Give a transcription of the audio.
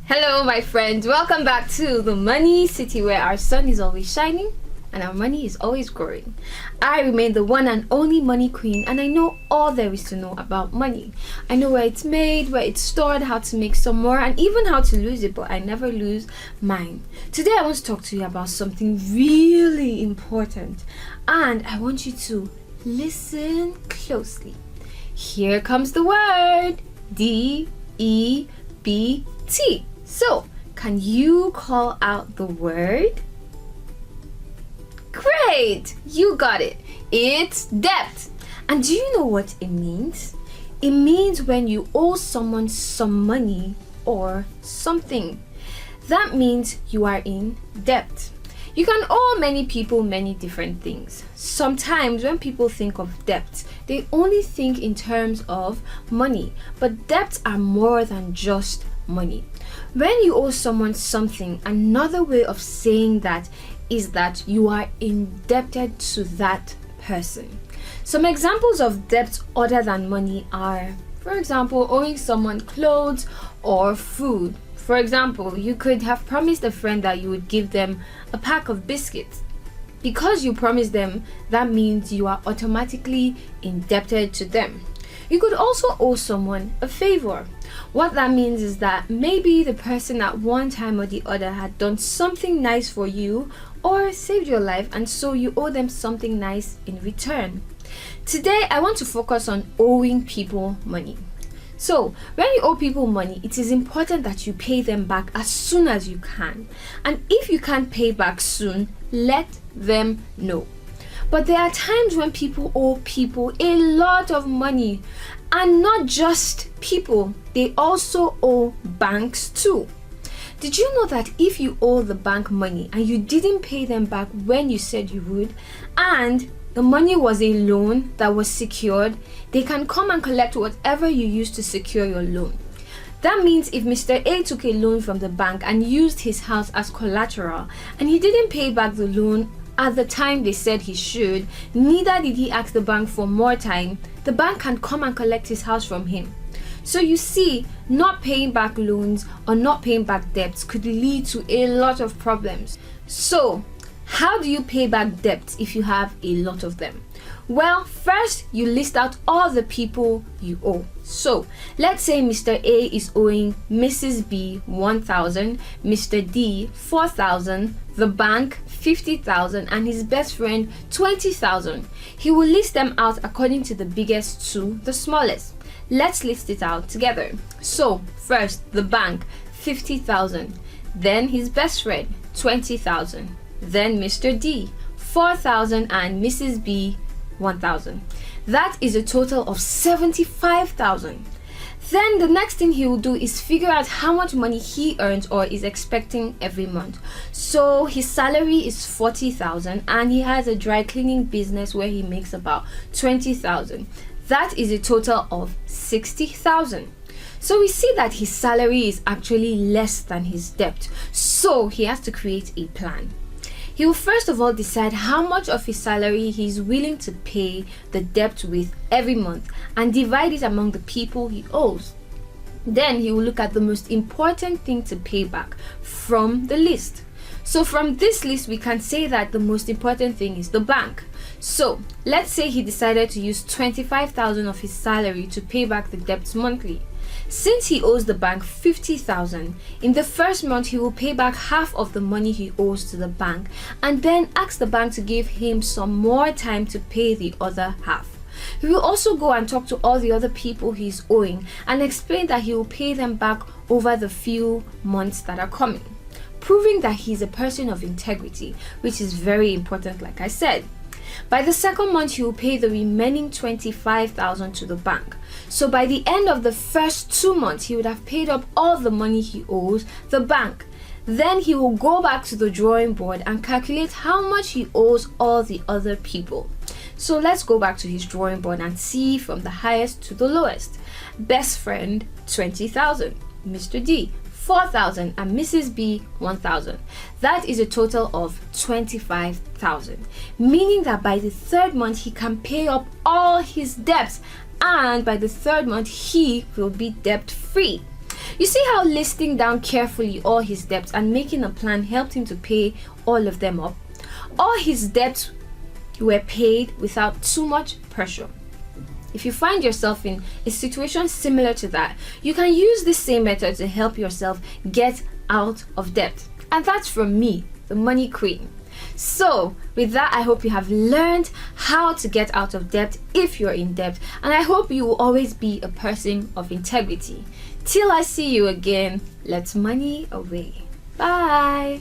Hello, my friends. Welcome back to the Money City, where our sun is always shining and our money is always growing. I remain the one and only money queen, and I know all there is to know about money. I know where it's made, where it's stored, how to make some more, and even how to lose it, but I never lose mine. Today I want to talk to you about something really important, and I want you to listen closely. Here comes the word DEBT. So, can you call out the word? Great! You got it. It's debt. And do you know what it means? It means when you owe someone some money or something. That means you are in debt. You can owe many people many different things. Sometimes when people think of debt, they only think in terms of money. But debts are more than just money. When you owe someone something, another way of saying that is that you are indebted to that person. Some examples of debts other than money are, for example, owing someone clothes or food. For example, you could have promised a friend that you would give them a pack of biscuits. Because you promised them, that means you are automatically indebted to them. You could also owe someone a favor. What that means is that maybe the person at one time or the other had done something nice for you or saved your life, and so you owe them something nice in return. Today, I want to focus on owing people money. So, when you owe people money, it is important that you pay them back as soon as you can. And if you can't pay back soon, let them know. But there are times when people owe people a lot of money, and not just people, they also owe banks too. Did you know that if you owe the bank money and you didn't pay them back when you said you would, and the money was a loan that was secured, they can come and collect whatever you used to secure your loan? That means if Mr. A took a loan from the bank and used his house as collateral, and he didn't pay back the loan at the time they said he should, neither did he ask the bank for more time, the bank can come and collect his house from him. So you see, not paying back loans or not paying back debts could lead to a lot of problems. So, how do you pay back debts if you have a lot of them? Well, first you list out all the people you owe. So, let's say Mr. A is owing Mrs. B 1,000, Mr. D 4,000, the bank 50,000, and his best friend 20,000. He will list them out according to the biggest to the smallest. Let's list it out together. So, first the bank 50,000, then his best friend 20,000, then Mr. D 4,000, and Mrs. B 1,000. That is a total of 75,000. Then the next thing he will do is figure out how much money he earns or is expecting every month. So his salary is 40,000 and he has a dry cleaning business where he makes about 20,000. That is a total of 60,000. So we see that his salary is actually less than his debt. So he has to create a plan. He will first of all decide how much of his salary he is willing to pay the debt with every month and divide it among the people he owes. Then he will look at the most important thing to pay back from the list. So from this list, we can say that the most important thing is the bank. So let's say he decided to use 25,000 of his salary to pay back the debts monthly. Since he owes the bank 50,000, in the first month he will pay back half of the money he owes to the bank and then ask the bank to give him some more time to pay the other half. He will also go and talk to all the other people he's owing and explain that he will pay them back over the few months that are coming, proving that he's a person of integrity, which is very important, like I said. By the second month, he will pay the remaining 25,000 to the bank. So by the end of the first 2 months, he would have paid up all the money he owes the bank. Then he will go back to the drawing board and calculate how much he owes all the other people. So let's go back to his drawing board and see from the highest to the lowest. Best friend 20,000, Mr. D 4,000, and Mrs. B 1,000. That is a total of 25,000, meaning that by the third month he can pay up all his debts, and by the third month he will be debt free. You see how listing down carefully all his debts and making a plan helped him to pay all of them up? All his debts were paid without too much pressure. If you find yourself in a situation similar to that, you can use this same method to help yourself get out of debt. And that's from me, the Money Queen. So, with that, I hope you have learned how to get out of debt if you're in debt, and I hope you will always be a person of integrity. Till I see you again, let's money away. Bye.